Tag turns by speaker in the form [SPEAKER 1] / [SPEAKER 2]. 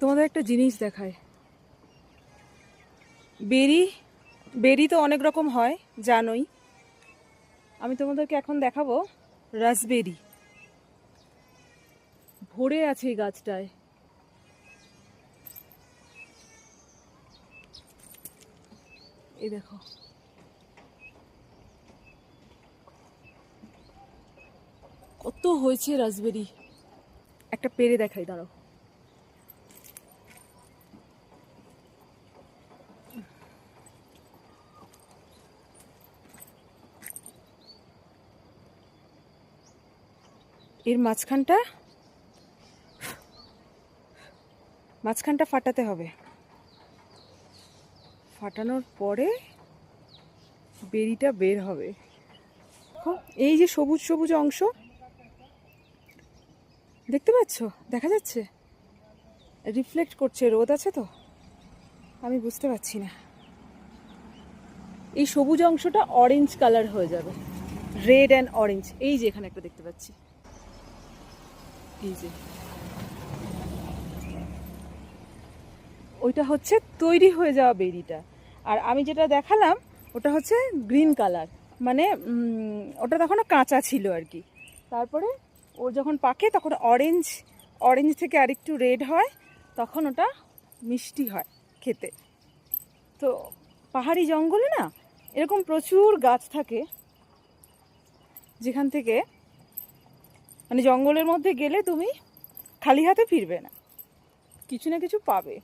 [SPEAKER 1] তোমাদের একটা জিনিস দেখায়। বেরি বেরি তো অনেক রকম হয় জানোই। আমি তোমাদেরকে এখন দেখাবো রাসবেরি। ভরে আছে এই গাছটায়। এই দেখো, কত হয়েছে রাসবেরি। একটা পেরে দেখাই, দাঁড়াও। এর মাঝখানটা ফাটাতে হবে। ফাটানোর পরে বেরিটা বের হবে। এই যে সবুজ সবুজ অংশ দেখতে পাচ্ছ, দেখা যাচ্ছে? রিফ্লেক্ট করছে, রোদ আছে তো আমি বুঝতে পারছি না। এই সবুজ অংশটা অরেঞ্জ কালার হয়ে যাবে, রেড অ্যান্ড অরেঞ্জ। এই যে এখানে একটা দেখতে পাচ্ছি, এই যে ওইটা হচ্ছে তৈরি হয়ে যাওয়া বেরিটা। আর আমি যেটা দেখালাম ওটা হচ্ছে গ্রিন কালার, মানে ওটা তখনও কাঁচা ছিল আর কি। তারপরে ওর যখন পাকে তখন অরেঞ্জ, অরেঞ্জ থেকে আরেকটু রেড হয়, তখন ওটা মিষ্টি হয় খেতে। তো পাহাড়ি জঙ্গলে না এরকম প্রচুর গাছ থাকে, যেখান থেকে মানে জঙ্গলের মধ্যে গেলে তুমি খালি হাতে ফিরবে না, কিছু না কিছু পাবে।